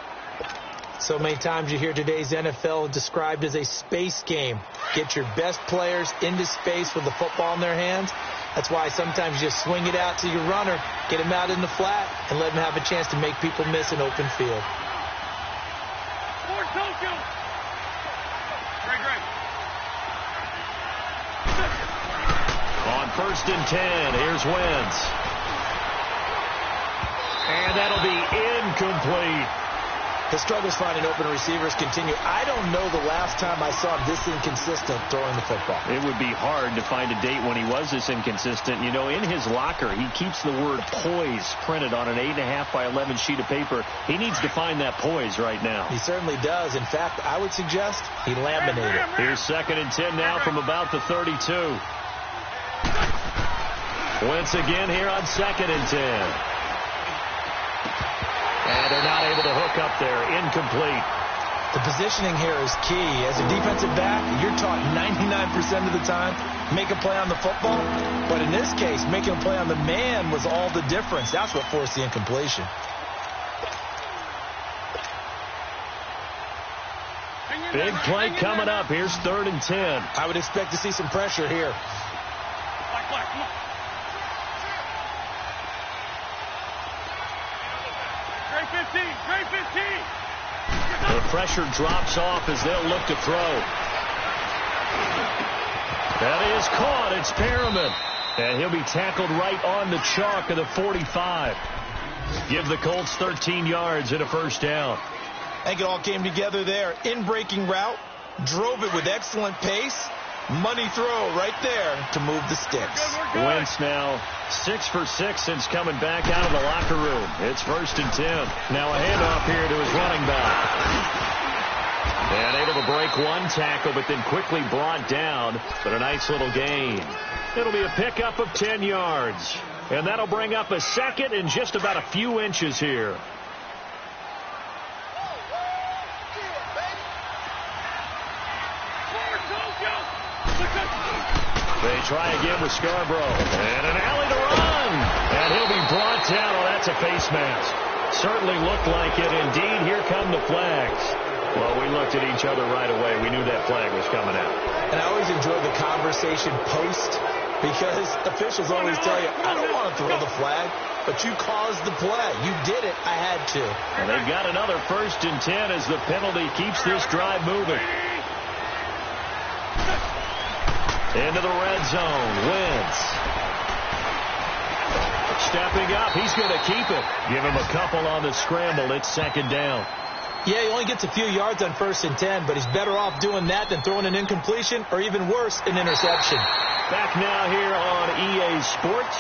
S3: So many times you hear today's NFL described as a space game. Get your best players into space with the football in their hands. That's why sometimes you just swing it out to your runner, get him out in the flat, and let him have a chance to make people miss an open field.
S1: On 1st and 10, here's Wentz. And that'll be incomplete.
S3: His struggles finding open receivers continue. I don't know the last time I saw him this inconsistent throwing the football.
S1: It would be hard to find a date when he was this inconsistent. You know, in his locker, he keeps the word poise printed on an 8.5 by 11 sheet of paper. He needs to find that poise right now.
S3: He certainly does. In fact, I would suggest he laminated it.
S1: Here's 2nd and 10 now from about the 32. Wentz again here on 2nd and 10. And they're not able to hook up there. Incomplete.
S3: The positioning here is key. As a defensive back, you're taught 99% of the time, make a play on the football. But in this case, making a play on the man was all the difference. That's what forced the incompletion.
S1: Big play coming up. Here's 3rd and 10.
S3: I would expect to see some pressure here.
S1: The pressure drops off as they'll look to throw. That is caught. It's Perriman. And he'll be tackled right on the chalk of the 45. Give the Colts 13 yards and a first down.
S3: I think it all came together there. In-breaking route. Drove it with excellent pace. Money throw right there to move the sticks.
S1: Wentz now 6 for 6 since coming back out of the locker room. It's 1st and 10. Now a handoff here to his running back. And able to break one tackle, but then quickly brought down. But a nice little gain. It'll be a pickup of 10 yards. And that'll bring up a 2nd and just about a few inches here. They try again with Scarborough. And an alley to run. And he'll be brought down. Oh, that's a face mask. Certainly looked like it. Indeed, here come the flags. Well, we looked at each other right away. We knew that flag was coming out.
S3: And I always enjoy the conversation post because officials always tell you, I don't want to throw the flag, but you caused the play. You did it. I had to.
S1: And they've got another 1st and 10 as the penalty keeps this drive moving. Into the red zone. Wentz. Stepping up. He's going to keep it. Give him a couple on the scramble. It's 2nd down.
S3: Yeah, he only gets a few yards on 1st and 10, but he's better off doing that than throwing an incompletion or even worse, an interception.
S1: Back now here on EA Sports.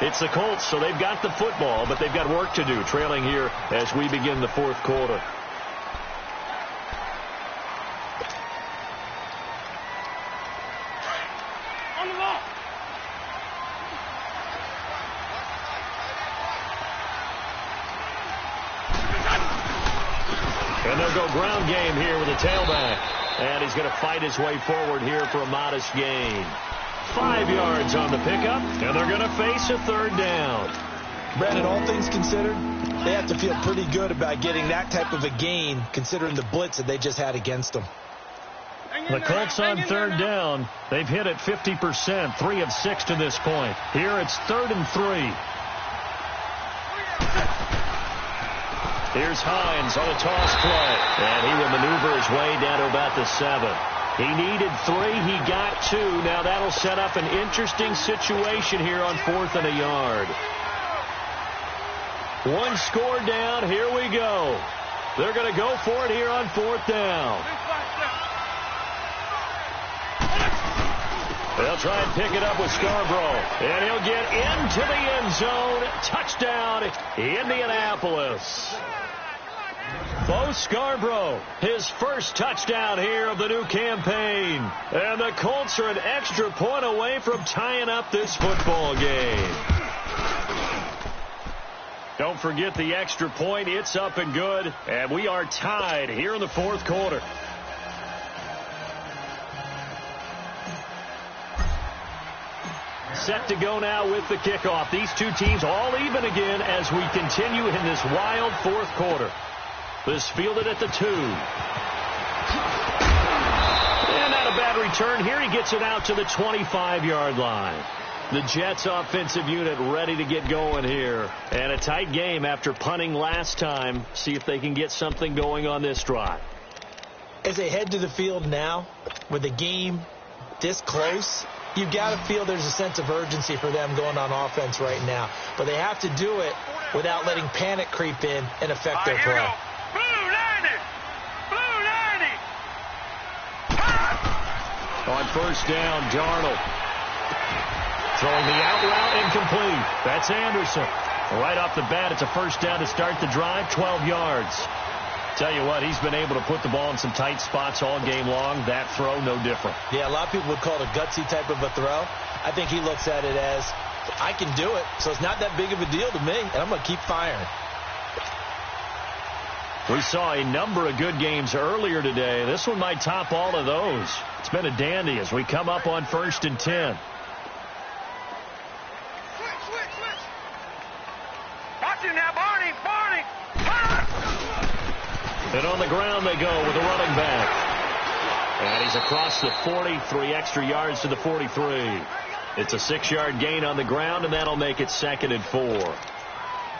S1: It's the Colts, so they've got the football, but they've got work to do, trailing here as we begin the 4th quarter. And they'll go ground game here with a tailback. And he's going to fight his way forward here for a modest gain. 5 yards on the pickup, and they're going to face a 3rd down.
S3: Brandon, all things considered, they have to feel pretty good about getting that type of a gain, considering the blitz that they just had against them.
S1: The Colts on 3rd down. They've hit it 50%, 3 of 6 to this point. Here it's 3rd and 3. Here's Hines on a toss play. And he will maneuver his way down to about the 7. He needed 3. He got 2. Now that'll set up an interesting situation here on 4th and a yard. 1 score down. Here we go. They're going to go for it here on 4th down. They'll try and pick it up with Scarborough. And he'll get into the end zone. Touchdown, Indianapolis. Bo Scarborough, his first touchdown here of the new campaign. And the Colts are an extra point away from tying up this football game. Don't forget the extra point. It's up and good. And we are tied here in the 4th quarter. Set to go now with the kickoff. These two teams all even again as we continue in this wild 4th quarter. This fielded at the 2. And not a bad return here. He gets it out to the 25-yard line. The Jets offensive unit ready to get going here. And a tight game after punting last time. See if they can get something going on this drive.
S3: As they head to the field now, with the game this close, you've got to feel there's a sense of urgency for them going on offense right now. But they have to do it without letting panic creep in and affect their play.
S1: On 1st down, Darnold. Throwing the out route incomplete. That's Anderson. Right off the bat, it's a 1st down to start the drive, 12 yards. Tell you what, he's been able to put the ball in some tight spots all game long. That throw, no different.
S3: Yeah, a lot of people would call it a gutsy type of a throw. I think he looks at it as, I can do it, so it's not that big of a deal to me, and I'm going to keep firing.
S1: We saw a number of good games earlier today. This one might top all of those. It's been a dandy as we come up on 1st and 10.
S2: Watch him now, Barney.
S1: And on the ground they go with a running back. And he's across the 40, 3 extra yards to the 43. It's a 6-yard gain on the ground, and that'll make it 2nd and 4.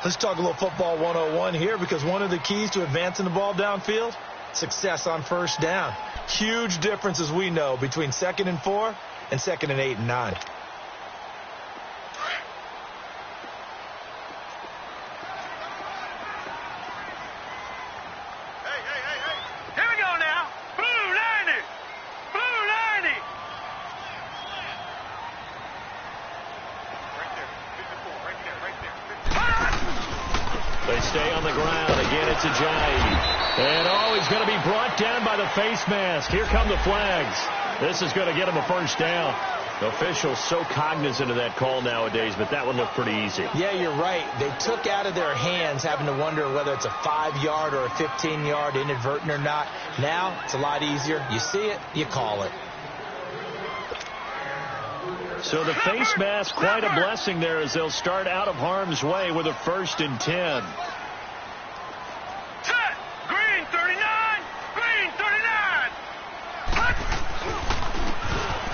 S3: Let's talk a little football 101 here, because one of the keys to advancing the ball downfield, success on 1st down. Huge difference, as we know, between 2nd and 4 and 2nd and 8 and 9.
S1: Stay on the ground. Again, it's Ajayi. And he's going to be brought down by the face mask. Here come the flags. This is going to get him a 1st down. The officials so cognizant of that call nowadays, but that one looked pretty easy.
S3: Yeah, you're right. They took out of their hands having to wonder whether it's a 5-yard or a 15-yard inadvertent or not. Now, it's a lot easier. You see it, you call it.
S1: So the face mask, quite a blessing there as they'll start out of harm's way with a 1st and 10.
S2: Set! Green 39! Green 39!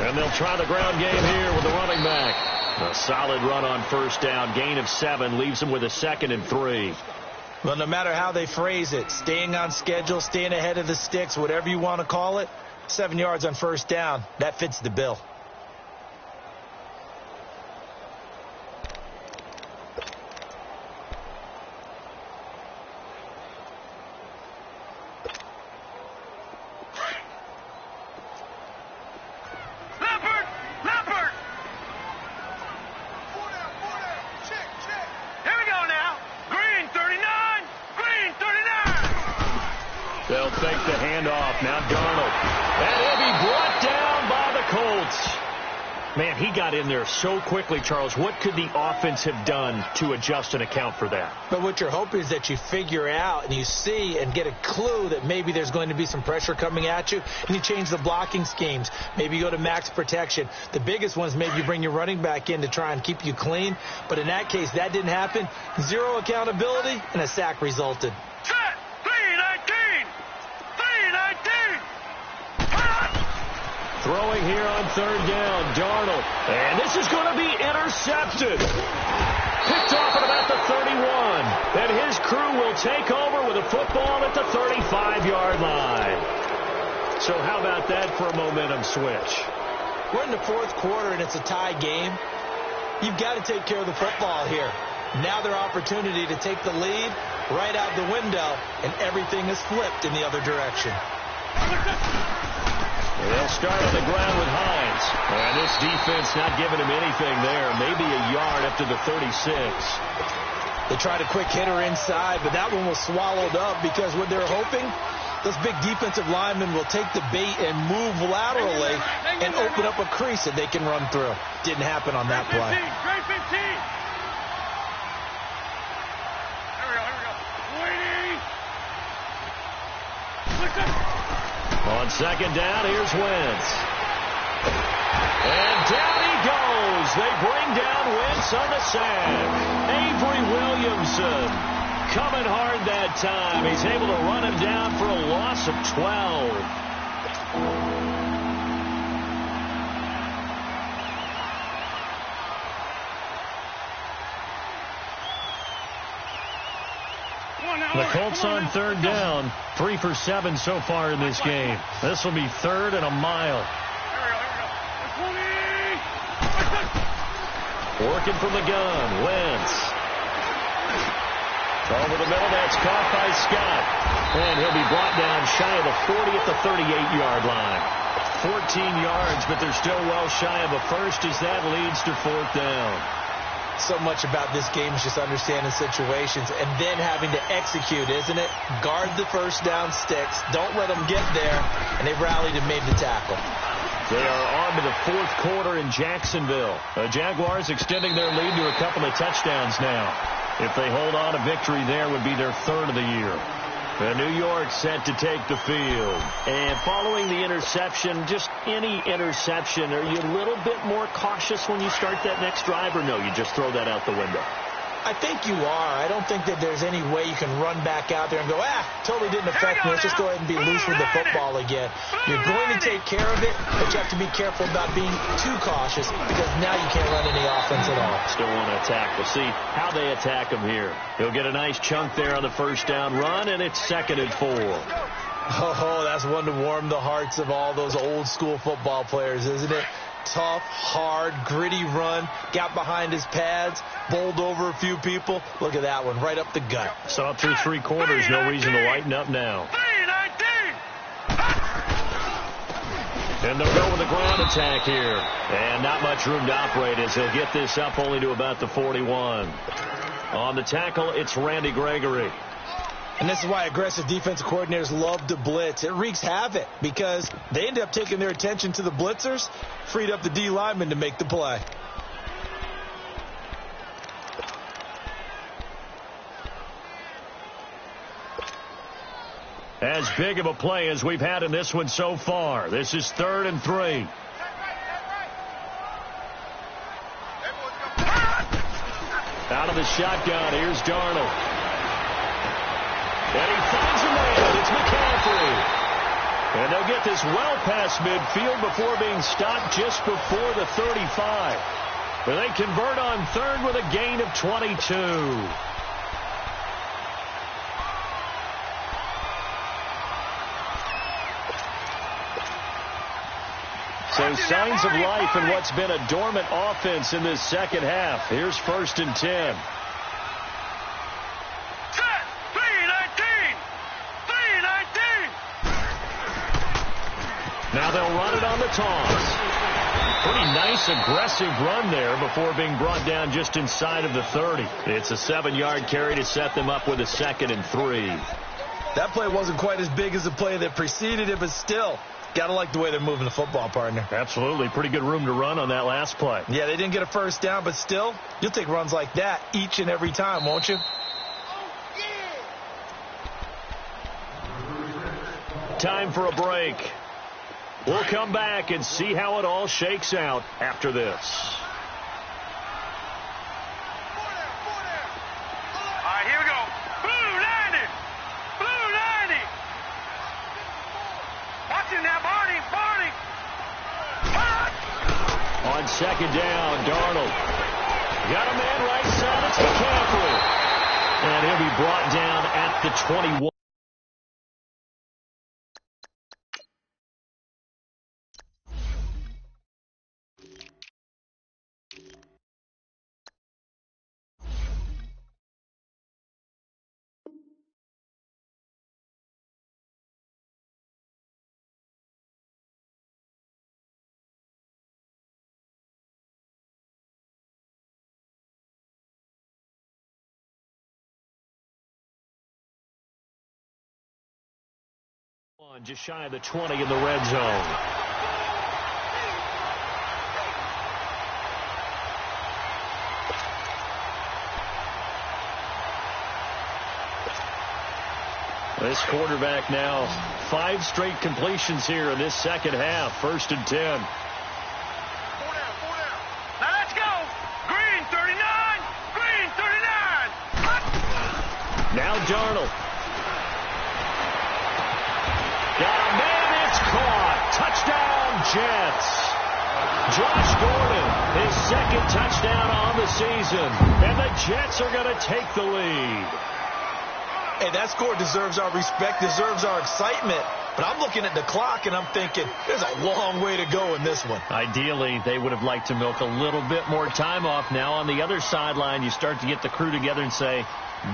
S1: And they'll try the ground game here with the running back. A solid run on 1st down. Gain of 7 leaves them with a 2nd and 3.
S3: Well, no matter how they phrase it, staying on schedule, staying ahead of the sticks, whatever you want to call it, 7 yards on 1st down, that fits the bill.
S1: They'll fake the handoff. Now Darnold. And he'll be brought down by the Colts. Man, he got in there so quickly, Charles. What could the offense have done to adjust and account for that?
S3: But what you're hoping is that you figure out and you see and get a clue that maybe there's going to be some pressure coming at you, and you change the blocking schemes. Maybe you go to max protection. The biggest one is maybe you bring your running back in to try and keep you clean. But in that case, that didn't happen. Zero accountability, and a sack resulted.
S1: Throwing here on 3rd down, Darnold. And this is going to be intercepted. picked off at about the 31. And his crew will take over with a football at the 35-yard line. So how about that for a momentum switch?
S3: We're in the fourth quarter, and it's a tie game. You've got to take care of the football here. Now their opportunity to take the lead right out the window, and everything is flipped in the other direction.
S1: They'll start on the ground with Hines. And this defense not giving him anything there. Maybe a yard up to the 36.
S3: They tried a quick hitter inside, but that one was swallowed up because what they're hoping, those big defensive linemen will take the bait and move laterally and open up a crease that they can run through. Didn't happen on that play.
S2: Grade 15. Here we go.
S1: On second down, here's Wentz. And down he goes. They bring down Wentz on the sack. Avery Williamson coming hard that time. He's able to run him down for a loss of 12. The Colts on third down, 3 for 7 so far in this game. This will be third and a mile. Working from the gun, Wentz. Over the middle, that's caught by Scott. And he'll be brought down shy of the 40 at the 38-yard line. 14 yards, but they're still well shy of a first as that leads to fourth down.
S3: So much about this game is just understanding situations and then having to execute, isn't it? Guard the first down sticks. Don't let them get there. And they've rallied and made the tackle.
S1: They are on to the fourth quarter in Jacksonville. The Jaguars extending their lead to a couple of touchdowns now. If they hold on, a victory there would be their third of the year. The New York set to take the field. And following the interception, just any interception, are you a little bit more cautious when you start that next drive, or no, you just throw that out the window?
S3: I think you are. I don't think that there's any way you can run back out there and go, totally didn't affect me. Let's just go ahead and be loose with the football again. You're going to take care of it, but you have to be careful about being too cautious because now you can't run any offense at all.
S1: Still want to attack. We'll see how they attack him here. He'll get a nice chunk there on the first down run, and it's 2nd and 4.
S3: Oh, that's one to warm the hearts of all those old school football players, isn't it? Tough, hard, gritty run, got behind his pads, bowled over a few people. Look at that one, right up the gut.
S1: So up through 3 quarters, no reason to lighten up now. And they'll go with a ground attack here. And not much room to operate as they'll get this up only to about the 41. On the tackle, it's Randy Gregory.
S3: And this is why aggressive defensive coordinators love to blitz. It wreaks havoc because they end up taking their attention to the blitzers, freed up the D lineman to make the play.
S1: As big of a play as we've had in this one so far. This is 3rd and 3. Out of the shotgun, here's Darnold. And he finds a man. It's McCaffrey. And they'll get this well past midfield before being stopped just before the 35. But they convert on 3rd with a gain of 22. So signs of life in what's been a dormant offense in this second half. Here's 1st and 10. Now they'll run it on the toss. Pretty nice, aggressive run there before being brought down just inside of the 30. It's a 7-yard carry to set them up with a 2nd and 3.
S3: That play wasn't quite as big as the play that preceded it, but still, got to like the way they're moving the football, partner.
S1: Absolutely. Pretty good room to run on that last play.
S3: Yeah, they didn't get a first down, but still, you'll take runs like that each and every time, won't you?
S1: Time for a break. We'll come back and see how it all shakes out after this.
S2: All right, here we go. Blue 90. Blue 90. Watching that, Barney.
S1: On second down, Darnold. Got a man right side. It's McCaffrey. And he'll be brought down at the 21. Just shy of the 20 in the red zone. This quarterback now 5 straight completions here in this second half. 1st and 10.
S2: 4 down. Now let's go. Green 39. Green 39.
S1: Now Darnold. Got a man, it's caught. Touchdown, Jets. Josh Gordon, his 2nd touchdown on the season. And the Jets are going to take the lead.
S3: Hey, that score deserves our respect, deserves our excitement. But I'm looking at the clock, and I'm thinking, there's a long way to go in this one.
S1: Ideally, they would have liked to milk a little bit more time off. Now, on the other sideline, you start to get the crew together and say,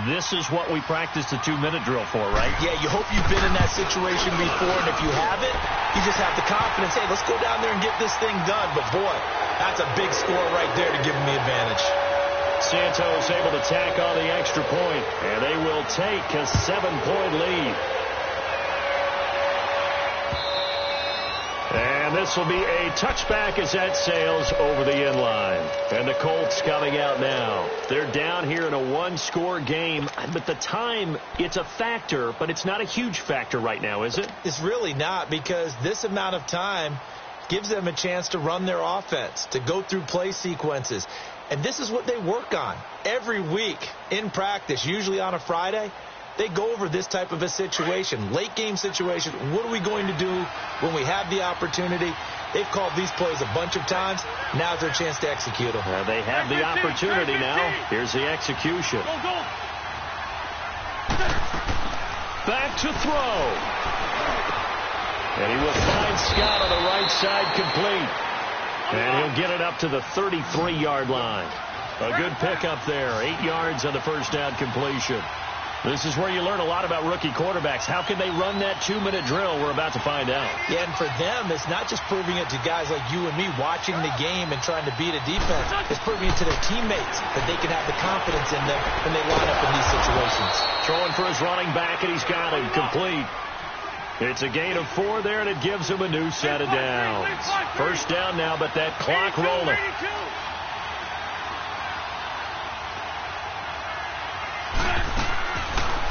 S1: this is what we practiced the 2-minute drill for, right?
S3: Yeah, you hope you've been in that situation before, and if you haven't, you just have the confidence, hey, let's go down there and get this thing done. But, boy, that's a big score right there to give them the advantage.
S1: Santos able to tack on the extra point, and they will take a 7-point lead. And this will be a touchback as that sails over the end line. And the Colts coming out now. They're down here in a 1-score game. But the time, it's a factor, but it's not a huge factor right now, is it?
S3: It's really not, because this amount of time gives them a chance to run their offense, to go through play sequences. And this is what they work on every week in practice, usually on a Friday. They go over this type of a situation, late game situation. What are we going to do when we have the opportunity? They've called these plays a bunch of times. Now's their chance to execute them.
S1: They have the opportunity now. Here's the execution. Back to throw. And he will find Scott on the right side complete. And he'll get it up to the 33-yard line. A good pickup there. 8 yards on the first down completion. This is where you learn a lot about rookie quarterbacks. How can they run that 2-minute drill? We're about to find out.
S3: Yeah, and for them, it's not just proving it to guys like you and me watching the game and trying to beat a defense. It's proving it to their teammates that they can have the confidence in them when they line up in these situations.
S1: Throwing for his running back, and he's got him complete. It's a gain of 4 there, and it gives him a new set of downs. First down now, but that clock rolling.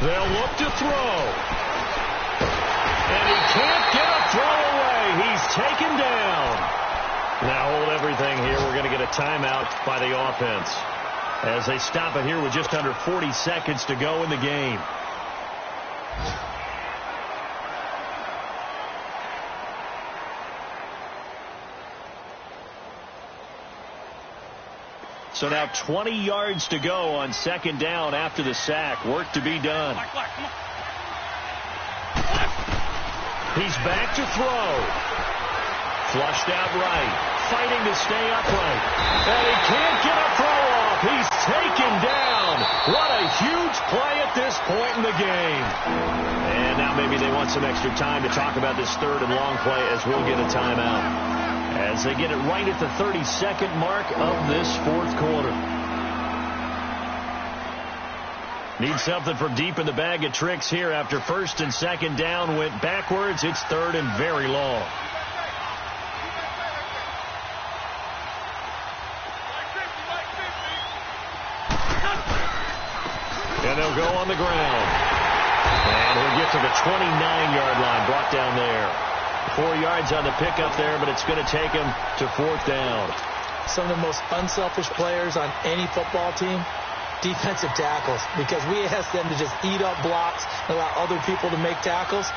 S1: They'll look to throw. And he can't get a throw away. He's taken down. Now hold everything here. We're going to get a timeout by the offense as they stop it here with just under 40 seconds to go in the game. So now 20 yards to go on second down after the sack. Work to be done. He's back to throw. Flushed out right. Fighting to stay upright. And he can't get a throw off. He's taken down. What a huge play at this point in the game. And now maybe they want some extra time to talk about this third and long play as we'll get a timeout. As they get it right at the 32nd mark of this fourth quarter. Need something from deep in the bag of tricks here after first and second down went backwards. It's third and very long. And they'll go on the ground. And he'll get to the 29-yard line, brought down there. 4 yards on the pickup there, but it's going to take him to fourth down.
S3: Some of the most unselfish players on any football team, defensive tackles, because we ask them to just eat up blocks and allow other people to make tackles.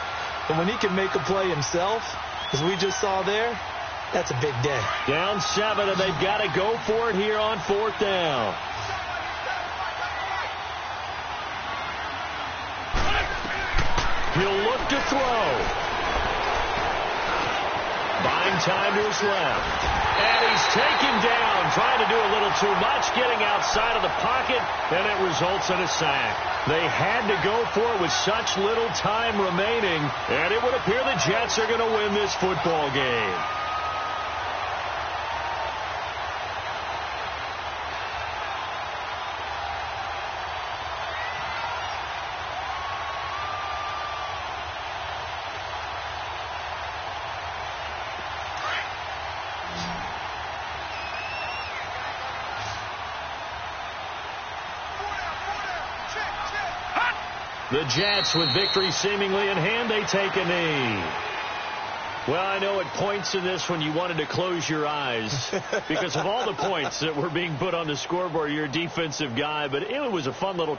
S3: And when he can make a play himself, as we just saw there, That's a big day.
S1: Down 7, and they've got to go for it here on 4th down. He'll look to throw. Buying time to his left. And he's taken down, trying to do a little too much, getting outside of the pocket, and it results in a sack. They had to go for it with such little time remaining, and it would appear the Jets are going to win this football game. The Jets, with victory seemingly in hand, they take a knee. Well, I know at points in this when you wanted to close your eyes because of all the points that were being put on the scoreboard. You're a defensive guy, but it was a fun little